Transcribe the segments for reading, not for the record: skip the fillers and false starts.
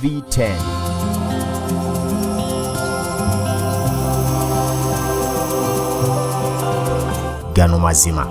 TV10. Gano Mazima.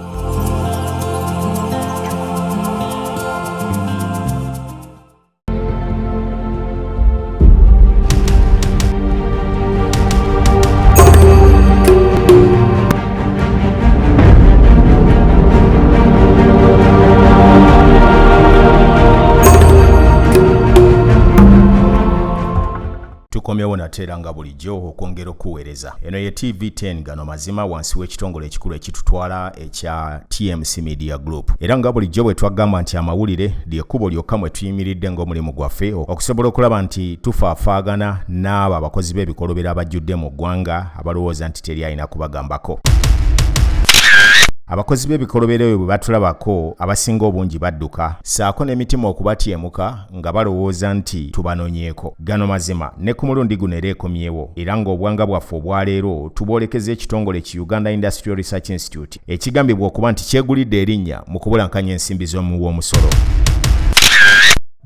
Tukomyewo natera nga bulijjo okwongera okuweereza. Eno ye TV10 Gano Mazima wansi w'ekitongole ekikulu ekitutwala ekya TMC Media Group. Era nga bulijjo bwe twagamba nti amawulire ly'ekkubo lyokka mwe tuyimiridde ng'omulimu gwaffe okusobola okulaba nti tufaafaagana n'abo abakozi b'ebikolobero abajjudde mu ggwanga abalowooza nti teri alina kubagambako. Abakozi b'ebikolobero ebyo bwe batulabako abasinga obungi badduka saako n'emitima okubatyemuka nga balowooza nti tubanonyeeko. Gano Mazima ne ku mulundi guno era ekomyewo era ng'obwanga bwaffe obwaleero tuboolekeza ekitongole ki Uganda Industrial Research Institute ekigambibwa okuba nti kyegulidde erinnya mu kubulankanya ensimbi z'omuwi omusolo.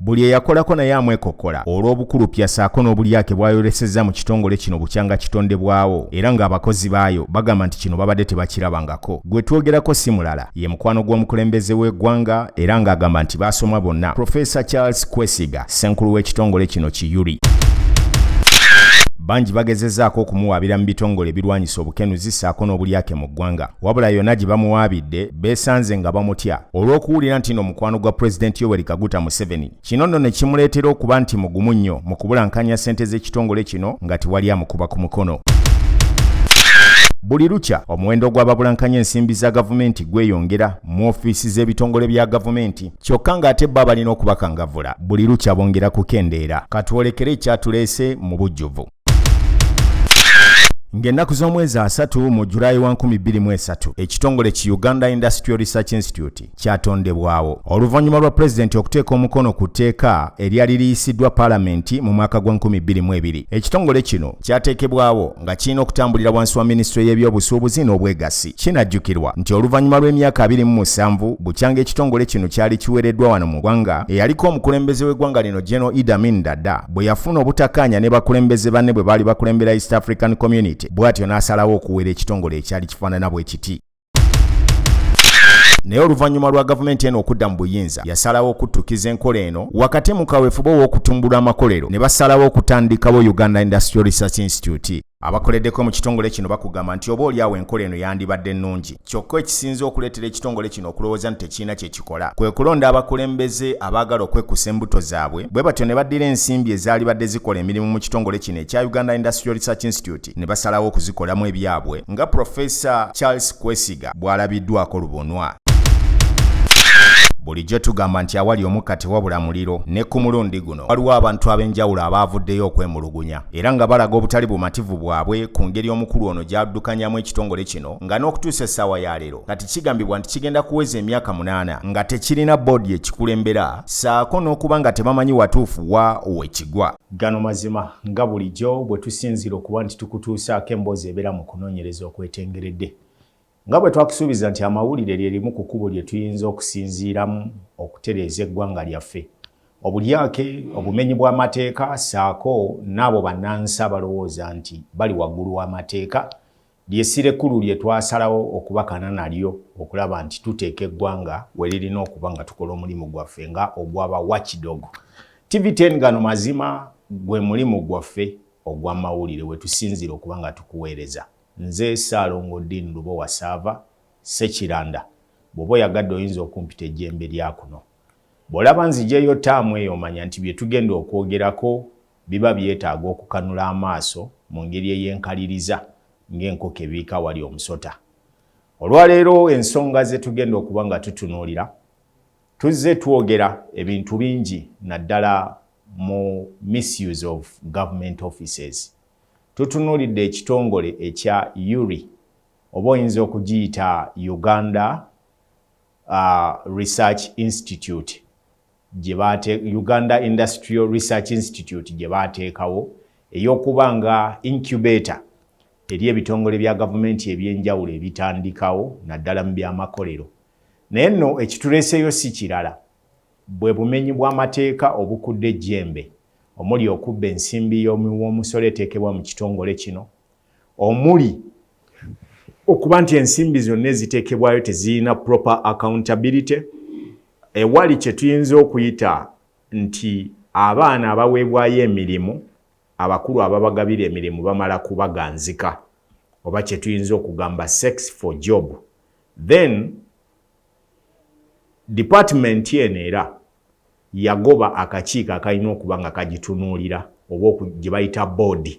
Buli eyakolako naye amwekokola olw'obukulupya saako n'obulyake bwayolesezza mu kitongole kino bukyanga kitondebwawo era ng'abakozi baayo bagamba nti kino babadde tebakirabangako. Gwe twogerako si mulala ye mukwano gw'omukulembeze w'eggwanga era ng'agamba nti baasoma bonna Professor Charles Kwesiga, Ssenkulu w'ekitongole kino ki Uiri. Banji bagezezzaako okumuwaabira mu bitongole ebirwanyisa obukenuzi saako n'obulyake mu ggwanga. Wabula yonna gye bamuwaabidde beesanze nga bamutya olw'okuwulira nti no mukwano gwa Pulezidenti Yoweri Kaguta Museveni. Kino nno ne kimuleetera okuba nti mugumu nnyo mu kubulankanya ssente z'ekitongole kino nga tewali amukuba ku mukono. Buli lukya omuwendo gw'ababulankanya ensimbi za gavumenti gweyongera mu ofiisi z'ebitongole bya gavumenti kyokka ng'ate bba balina okubakangavvula buli lukya bongera kukendeera. Katwolekere ekyatuleese mu bujjuvu. Ng'ennaku z'omwezi 3 mu Julayi wa 2023 ekitongole ki Uganda Industrial Research Institute kyatondebwawo oluvannyuma lwa Pulezidenti okuteeka omukono ku tteeka eryali liyisiddwa Paalamenti mu mwaka gwa 2022. Ekitongole kino kyateekebwawo nga kirina okutambulira wansi wa Ministerial y'ebyobusuubuzi n'obwegassi. Kinajjukirwa nti oluvannyuma lw'emyaka 27 bukyanga ekitongole kino kyali kiweereddwa wano mu ggwanga eyaliko omukulembeze w'eggwanga lino General Idi Amin Dada bwe yafuna obutakkaanya ne bakulembeze banne bwe baali bakulembera East African Community. Bw'atyo n'asalawo okuweera ekitongole ekyali kifaanana bwe kiti. Naye oluvannyuma lwa gavumenti eno okudda mu buyinza yasalawo okuttukiza enkola eno wakati mu kaweefube w'okutumbula amakolero ne basalawo okutandikawo Uganda Industrial Research Institute. Abakoleddeko mu kitongole kino bakugamba nti oba oliawo enkola eno yandibadde nnungi. Kyokka ekisinze okuleetera ekitongole kino okulowooza nti tekirina kye kikola kwe kulonda abakulembeze abaagala okwekusa embuto zaabwe bwe batyo ne baddira ensimbi ezaali badde zikola emirimu mu kitongole kino ekya Uganda Industrial Research Institute ne basalawo okuzikolamu ebyabwe nga Professor Charles Kwesiga bw'alabiddwako lubonwa. Bulijjo tugamba nti awali omukka tewabula muliro ne ku mulundi guno waliwo abantu ab'enjawulo abaavuddeyo okwemulugunya era nga balaga obutali bumativu bwabwe ku ngeri omukulu ono gy'addukanyamu ekitongole kino nga n'okutuusa essaawa ya leero kati kigambibwa nti kigenda kuweza emyaka 8 nga tekirina boodi ekikulembera saako n'okuba nga tebamanyi watuufu wa wekigwa. Gano Mazima nga bulijjo bwe tusinzira okuba nti tukutuusaako emboozi ebeera mu kunoonyereza okwetengeredde. Nga bwe twakusuubiza nti amawulire lye limu ku kkubo lye tuyinza okusinziiramu okutereeza eggwanga lyaffe. Obulyake, obumenyi bw'amateeka saako n'abo bannansi abalowooza nti bali waggulu w'amateeka ly'essira ekkulu lye twasalawo okubakana nalyo okulaba nti tuteeka eggwanga we lirina okuba nga tukola omulimu gwaffe nga ogw'aba watchdog. TV10 Gano Mazima gwe mulimu gwaffe ogw'amawulire we tusinzira okuba nga tukuweereza. Nze Saalongoddin Lubowa Saava Sekiranda bw'oba oyagadde oyinza okumpita ejjembe lya kuno. Bw'olaba nzijeeyo ttaamu eyo omanya nti bye tugenda okwogerako biba byetaaga okukanula amaaso mu ngeri ey'enkaliriza ng'enkoko ebiika wali omusota. Olwaleero ensonga ze tugenda okuba nga tutunuulira tuzze twogera ebintu bingi naddala mu misuse of government offices. Tutunuulidde ekitongole ekya Uiri oba oyinza okugiyita Uganda Research Institute Uganda Industrial Research Institute gye baateekawo ey'okuba nga incubator eri ebitongole bya gavumenti ebyenjawulo ebitandikawo naddala mu byamakolero. Naye nno ekituleeseyo si kirala bwe bumenyi bw'amateeka obukudde ejjembe omuli okubba ensimbi y'omusolo eteekebwa mu kitongole kino, omuli okuba nti ensimbi zonna eziteekebwayo tezirina proper accountability, ewali kye tuyinza okuyita nti abaana abaweebwayo emirimu, abakulu ababagabira emirimu bamala kubaganzika, oba kye tuyinza okugamba sex for job. Then department eno era yagoba akakiiko akalina okuba nga kagitunuulira oba gye bayita board.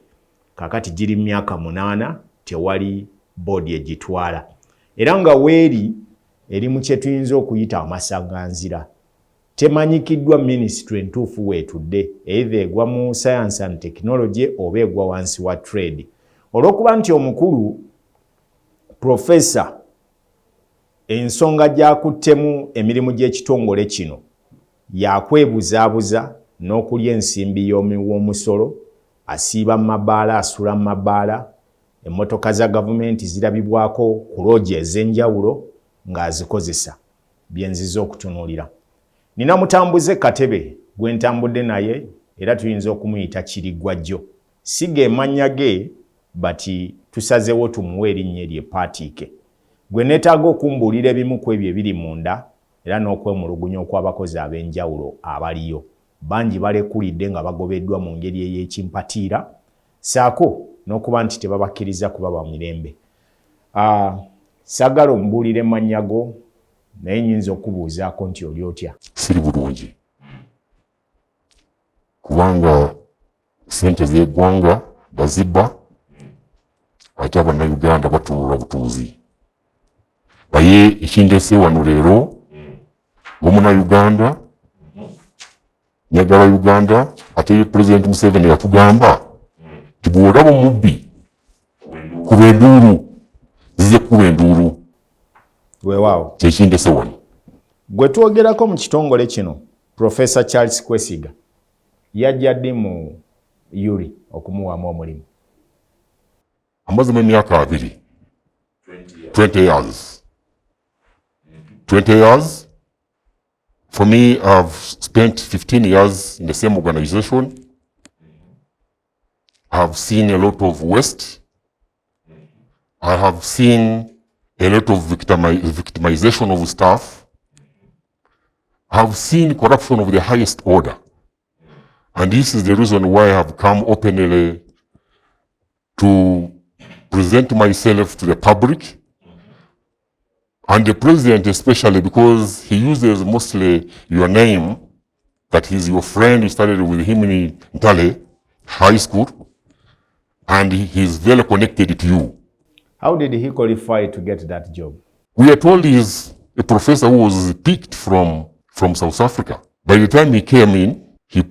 Kakati giri myaka 8 tewali board egitwala, era nga weeri eri mu kye tuyinza okuyita amasaganzira. Temanyikiddwa ministry entuufu weetudde, either egwa mu science and technology oba egwa wansi wa trade. Olw'okuba nti omukulu professor ensonga gy'akuttemu emirimu gy'ekitongole kino yakwebuzaabuza n'okulya ensimbi y'omusolo, asiiba mu mabaala, asula mu mabaala, emmotoka za gavumenti zirabibwako ku loogi ez'enjawulo ng'azikozesa, bye nziza okutunuulira. Nina mutambuze Katebe gwe ntambudde naye era tuyinza okumuyita Kiriggwajjo. Si ge mannya ge, bati tusazeewo tumuwe erinnya erye paatiike. Gwe neetaaga okumbuulira ebimu ku ebyo ebiri munda era n'okwemulugunya okw'abakozi ab'enjawulo abaliyo. Bangi balekulidde nga bagobeddwa mu ngeri ey'ekimpatiira, saako n'okuba nti tebabakkiriza kubaba mirembe. Saagala omubuulire mannya go, naye nnyinza okubuuzaako nti oli otya? Siri bulungi, kubanga sente z'eggwanga bazibba ate Abannayuganda batunuula butuuzi. Naye ekindeese wano leero ng'Omunnayuganda, njagala Uganda, ate President Museveni yatugamba nti bw'olaba omubbi kuba enduulu, zize kuba enduulu. Weewaawo. Kyekindeese wano. Gwe twogerako mu kitongole kino, Professor Charles Kwesiga yajja ddi mu Uiri okumuwaamu omulimu? Amaze emyaka 2. 20 years. 20 years. For me, I've spent 15 years in the same organization. I've seen a lot of waste. I have seen a lot of victimization of staff. I've seen corruption of the highest order. And this is the reason why I have come openly to present myself to the public. And the president especially, because he uses mostly your name, that he's your friend, you studied with him in Ntale High School, and he's very connected to you. How did he qualify to get that job? We are told he's a professor who was picked from South Africa. By the time he came in, he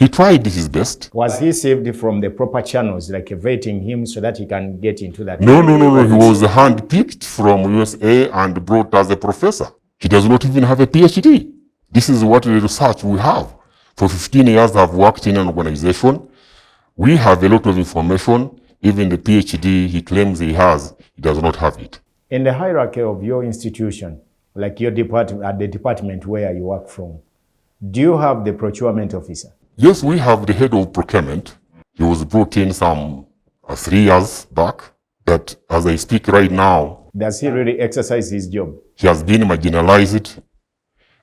tried his best. Was he saved from the proper channels, like vetting him so that he can get into that? No. He was handpicked from USA and brought as a professor. He does not even have a PhD. This is what the research we have. For 15 years, I've worked in an organization. We have a lot of information. Even the PhD he claims he has, he does not have it. In the hierarchy of your institution, like your department, at the department where you work from, do you have the procurement officer? Yes, we have the head of procurement. He was brought in some 3 years back, but as I speak right now... Does he really exercise his job? He has been marginalized.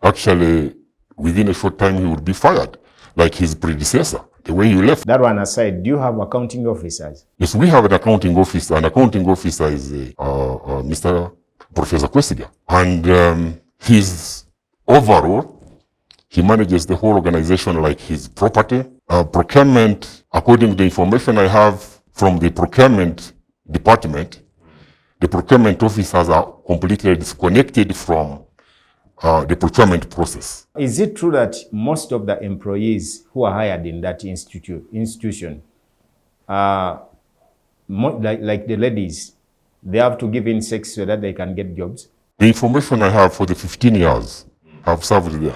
Actually, within a short time, he would be fired, like his predecessor, the way he left. That one aside, do you have accounting officers? Yes, we have an accounting officer. An accounting officer is Mr. Professor Kwesiga. And his overall, he manages the whole organization like his property. Procurement, according to the information I have from the procurement department, the procurement officers are completely disconnected from the procurement process. Is it true that most of the employees who are hired in that institution, like the ladies, they have to give in sex so that they can get jobs? The information I have for the 15 years I've served there,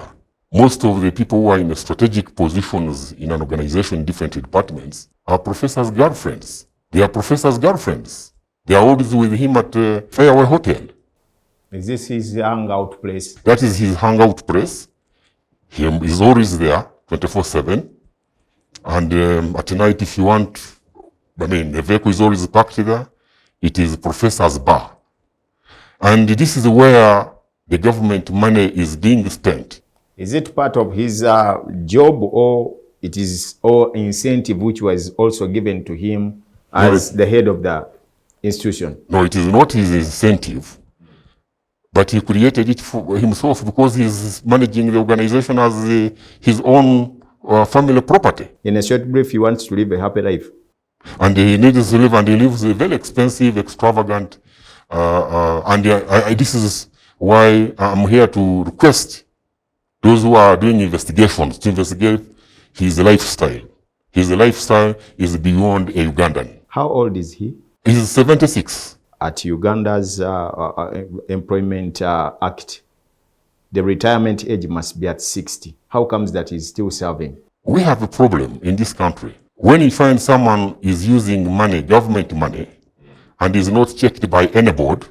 most of the people who are in strategic positions in an organization in different departments are professors' girlfriends. They are professors' girlfriends. They are always with him at Fairway Hotel. Is this his hangout place? That is his hangout place. He's always there, 24/7. And at night, if you want, the vehicle is always parked there. It is Professor's bar. And this is where the government money is being spent. Is it part of his job, or it is all incentive which was also given to him as the head of the institution? No, it is not his incentive, but he created it for himself because he's managing the organization as his own family property. In a short brief, he wants to live a happy life. And he needs to live, and he lives a very expensive, extravagant, this is why I'm here to request those who are doing investigations to investigate his lifestyle. His lifestyle is beyond a Ugandan. How old is he? He's 76. At Uganda's Employment Act, the retirement age must be at 60. How comes that he's still serving? We have a problem in this country. When you find someone is using money, government money, and is not checked by any board,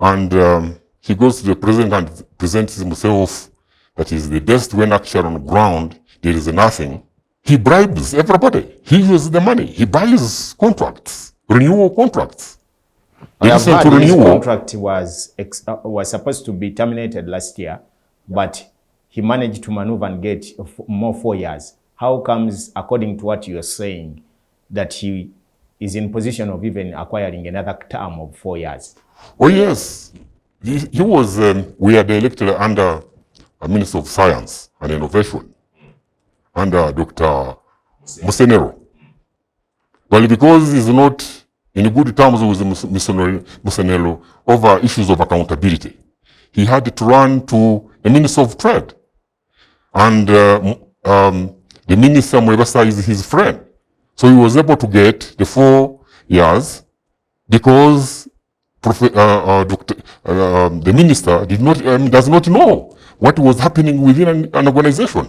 and he goes to the president and presents himself that he's the best when actually on the ground there is nothing, he bribes everybody. He uses the money. He buys contracts, renewal contracts. I have heard his contract was supposed to be terminated last year, but he managed to maneuver and get more 4 years. How comes, according to what you are saying, that he is in position of even acquiring another term of 4 years? Oh yes, he was, we had elected under a Minister of Science and Innovation, under Dr. Musenero. Well, because he's not in good terms with Musenero over issues of accountability, he had to run to the Minister of Trade. And the Minister Mwebasa is his friend. So he was able to get the 4 years because the minister does not know what was happening within an organization.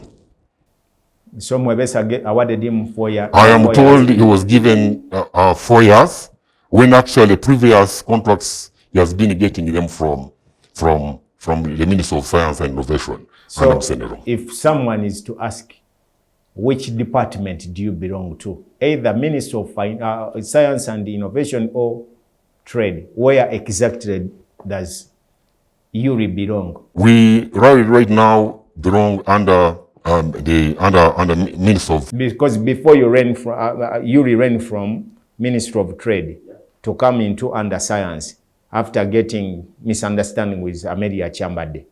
So Mwebesa awarded him 4 years. I am told he was given 4 years, when actually previous contracts he has been getting them from the Minister of Science and Innovation. So if someone is to ask, which department do you belong to? Either Minister of Science and Innovation or Trade. Where exactly does Uiri belong? We right now belong under the Minister of... Because before you ran from, Uiri ran from Minister of Trade to come into under Science after getting misunderstanding with Amelia Chambade.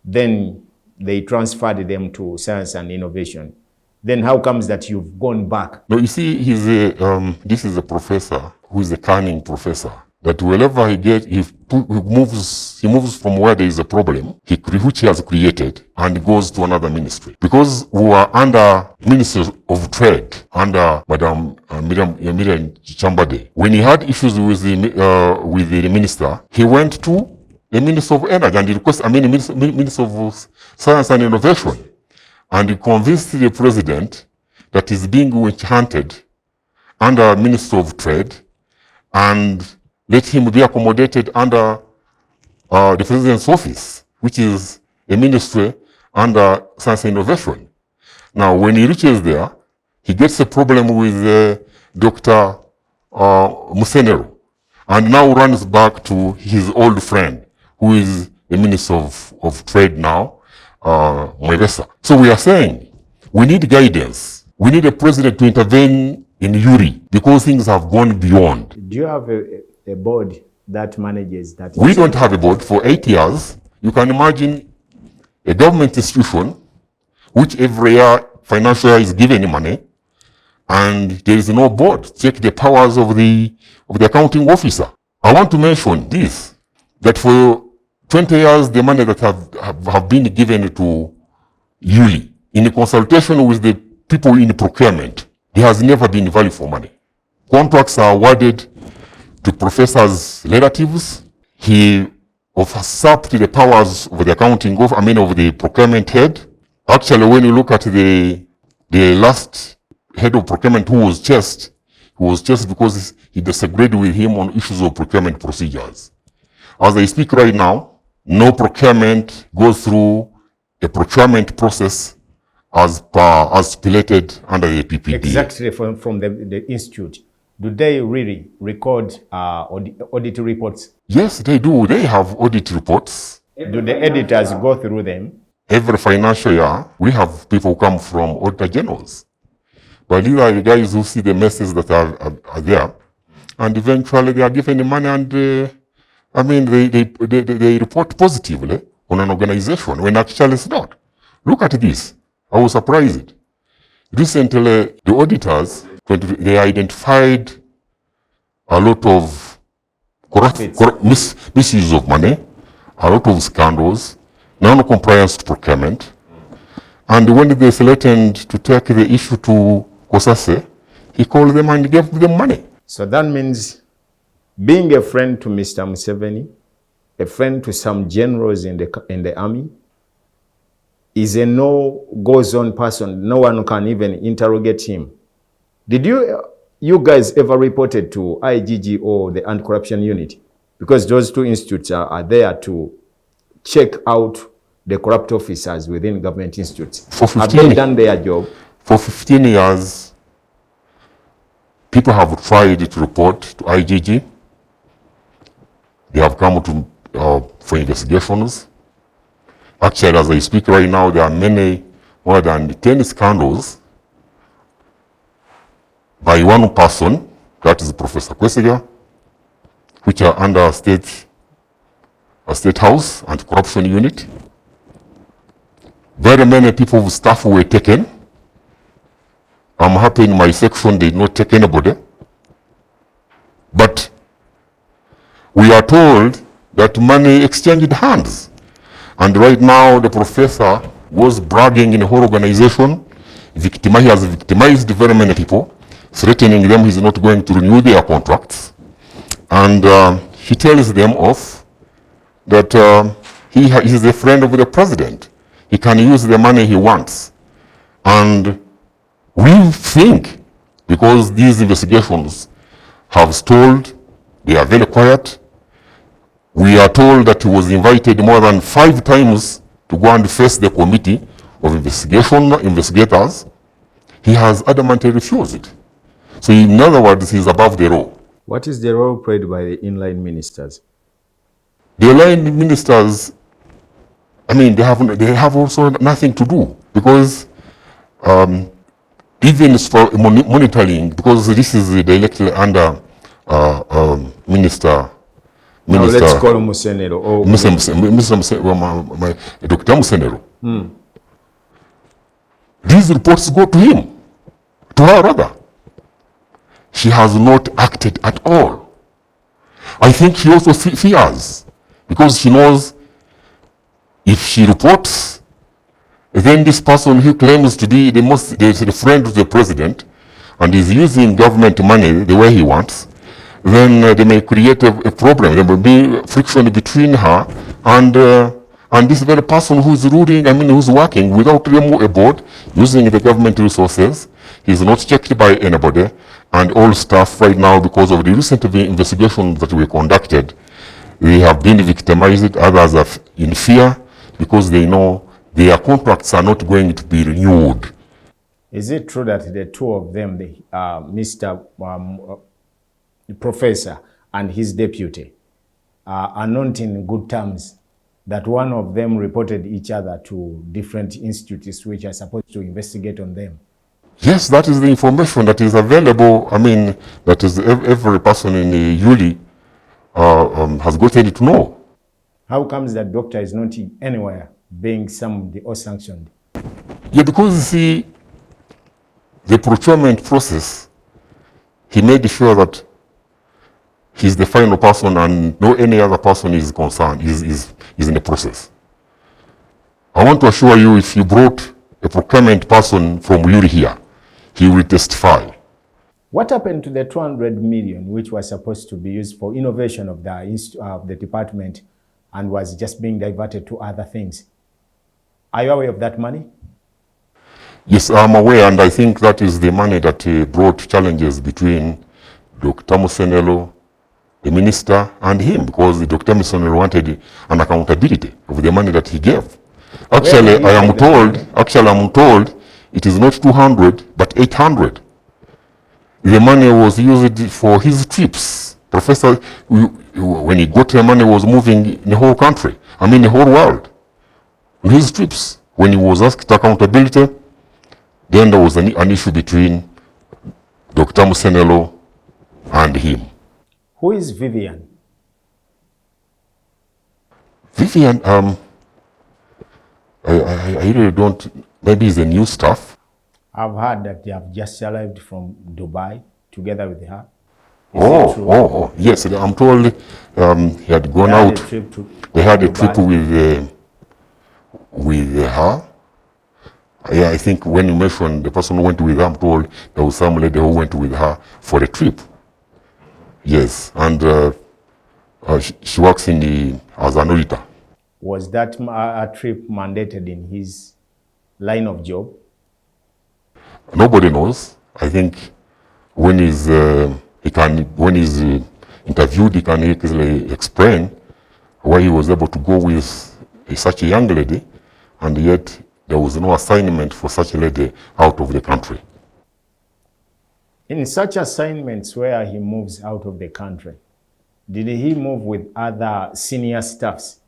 Then they transferred them to Science and Innovation. Then how comes that you've gone back? No, you see, this is a professor who is a cunning professor. That wherever he gets, he moves from where there is a problem, which he has created, and goes to another ministry. Because we were under Minister of Trade, under Madam Miriam Chambade. When he had issues with the minister, he went to the Minister of Energy and he requested, Minister of Science and Innovation. And he convinced the president that he's being witch-hunted under Minister of Trade, and let him be accommodated under the president's office, which is a ministry under Science and Innovation. Now, when he reaches there, he gets a problem with Dr. Musenero, and now runs back to his old friend, who is the Minister of Trade now, Mwebesa. So we are saying we need guidance. We need a president to intervene in Uiri because things have gone beyond. Do you have a board that manages that? We don't have a board for 8 years. You can imagine a government institution which every year financial year is given money, and there is no board. Check the powers of the accounting officer. I want to mention this, that for 20 years, the money that have been given to Uiri, in consultation with the people in procurement, there has never been value for money. Contracts are awarded to professors' relatives. He usurped the powers of the accounting of the procurement head. Actually, when you look at the last head of procurement who was chased, because he disagreed with him on issues of procurement procedures. As I speak right now, no procurement goes through a procurement process as stipulated under the PPD. Exactly, from the institute. Do they really record audit reports? Yes, they do. They have audit reports. Do the editors go through them? Every financial year, we have people come from auditor generals. But these are the guys who see the messes that are there. And eventually they are given the money and, they report positively on an organization when actually it's not. Look at this. I was surprised. Recently, the auditors, they identified a lot of misuse of money, a lot of scandals, non-compliance to procurement. And when they threatened to take the issue to Kosase, he called them and gave them money. So that means being a friend to Mr. Museveni, a friend to some generals in the army, is a no-goes-on person. No one can even interrogate him. Did you guys ever reported to IGG or the Anti-Corruption Unit? Because those two institutes are there to check out the corrupt officers within government institutes. Have they done their job? For 15 years, people have tried to report to IGG. They have come to for investigations. Actually, as I speak right now, there are more than 10 scandals by one person, that is Professor Kwesiga, which are under a state house and corruption unit. Very many people with staff were taken. I'm happy in my section they did not take anybody. But we are told that money exchanged hands. And right now the professor was bragging in the whole organization. He has victimized very many people, threatening them he's not going to renew their contracts. And he tells them off that he is a friend of the president. He can use the money he wants. And we think, because these investigations have stalled, they are very quiet. We are told that he was invited more than 5 times to go and face the committee of investigators. He has adamantly refused. So in other words, he's above the law. What is the role played by the inline ministers? The inline ministers, they have also nothing to do, because even for monitoring, because this is directly under Minister. Now let's call him Musenero. Dr. Musenero. These reports go to him, to her rather. She has not acted at all. I think she also fears, because she knows if she reports, then this person who claims to be the friend of the president and is using government money the way he wants, then they may create a problem. There will be friction between her and this very person who is ruling, who's working without a board, using the government resources. He's not checked by anybody. And all staff right now, because of the recent investigations that we conducted, they have been victimized. Others are in fear because they know their contracts are not going to be renewed. Is it true that the two of them, Mr. Professor and his deputy, are not in good terms, that one of them reported each other to different institutes which are supposed to investigate on them? Yes, that is the information that is available. That is every person in the Uiri has gotten to know. How comes that doctor is not anywhere being summoned or sanctioned? Yeah, because you see, the procurement process, he made sure that he's the final person and no any other person is concerned, is in the process. I want to assure you, if you brought a procurement person from Uiri here, he will testify. What happened to the 200 million which was supposed to be used for innovation of the department and was just being diverted to other things? Are you aware of that money? Yes, I'm aware, and I think that is the money that brought challenges between Dr. Musenero, the minister, and him, because Dr. Musenero wanted an accountability of the money that he gave. Actually, I am told it is not 200, but 800. The money was used for his trips. Professor, when he got the money, was moving in the whole country. I mean, the whole world. On his trips, when he was asked accountability, then there was an issue between Dr. Musenelo and him. Who is Vivian? Vivian, I really don't, maybe it's a new staff. I've heard that they have just arrived from Dubai together with her. Oh, yes, I'm told he had gone out. They had a trip with her. Yeah, I think when you mentioned the person who went with her, I'm told there was some lady who went with her for a trip. Yes, and she works as an auditor. Was that a trip mandated in his line of job? Nobody knows. I think when he's interviewed, he can easily explain why he was able to go with such a young lady, and yet there was no assignment for such a lady out of the country. In such assignments where he moves out of the country, did he move with other senior staffs?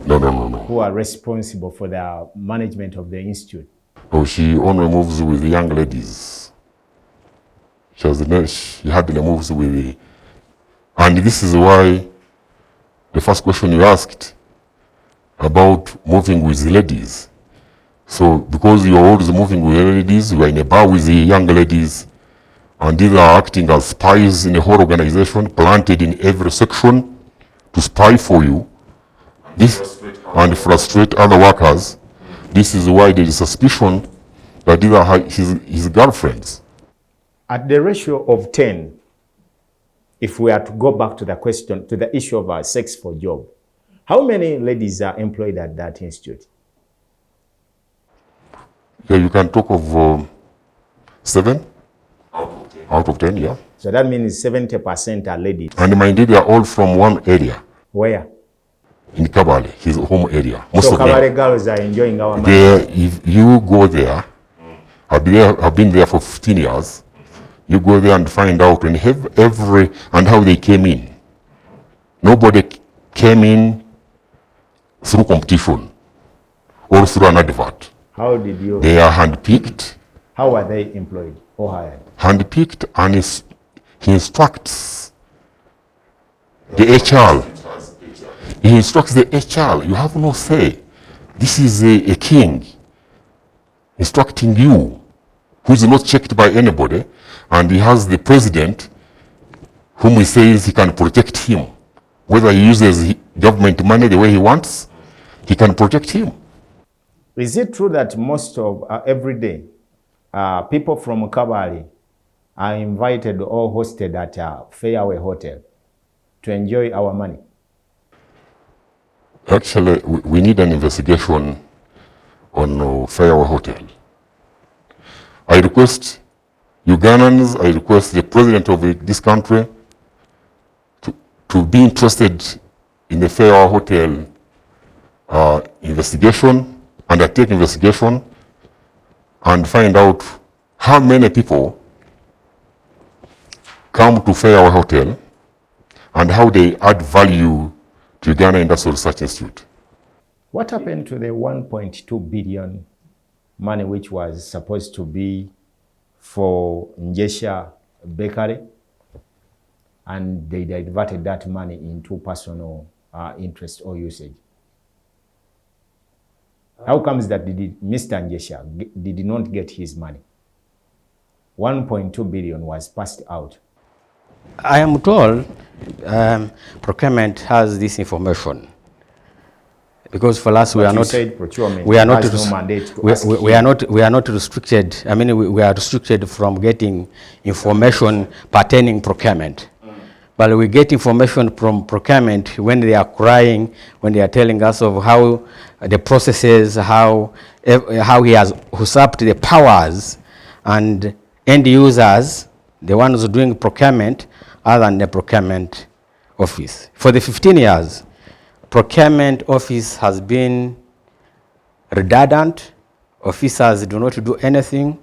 No. Who are responsible for the management of the institute? Oh, she only moves with young ladies. She hardly moves with and this is why the first question you asked about moving with ladies. So because you're always moving with ladies, you are in a bar with the young ladies, and these are acting as spies in the whole organization, planted in every section to spy for you. And frustrate other workers. This is why there is suspicion that these are his girlfriends. At the ratio of 10, if we are to go back to the question, to the issue of sex for job, how many ladies are employed at that institute? Yeah, you can talk of 7 out of 10, yeah. So that means 70% are ladies. And mind you, they are all from one area. Where? In Kabale, his home area. Most so of Kabale girls are enjoying our money. There, if you go there, I've been there for 15 years. You go there and find out and how they came in. Nobody came in through competition or through an advert. How did you? They are handpicked. How are they employed or hired? Handpicked, and he instructs the HR. He instructs the HR. You have no say. This is a king instructing you, who is not checked by anybody, and he has the president whom he says he can protect him. Whether he uses government money the way he wants, he can protect him. Is it true that most of every day people from Kabale are invited or hosted at a Fairway Hotel to enjoy our money? Actually, we need an investigation on Fairway Hotel. I request Ugandans, I request the president of this country to be interested in the Fairway Hotel investigation, undertake investigation, and find out how many people come to Fairway Hotel and how they add value to Uganda Industrial Research Institute. What happened to the 1.2 billion money which was supposed to be for Njesha Bakery, and they diverted that money into personal interest or usage? How comes that Mr. Njesha did not get his money? 1.2 billion was passed out. I am told procurement has this information, because for us we are not restricted. I mean, we are restricted from getting information pertaining procurement. But we get information from procurement when they are crying, when they are telling us of how the processes, how he has usurped the powers, and end users, the ones doing procurement, other than the procurement office. For the 15 years, procurement office has been redundant. Officers do not do anything.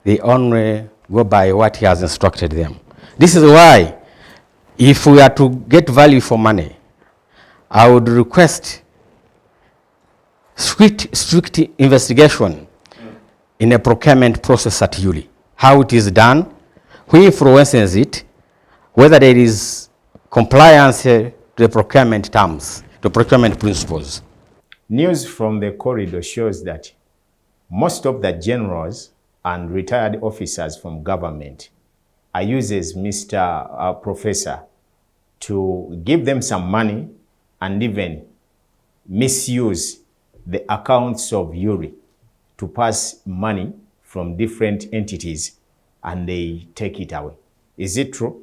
They only go by what he has instructed them. This is why, if we are to get value for money, I would request strict investigation in a procurement process at Uiri. How it is done, who influences it, whether there is compliance to the procurement terms, the procurement principles. News from the corridor shows that most of the generals and retired officers from government are used as Mr. Professor to give them some money and even misuse the accounts of Uiri to pass money from different entities and they take it away. Is it true?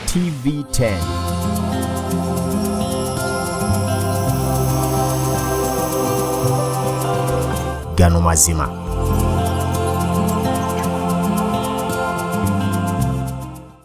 TV10. Gano Mazima.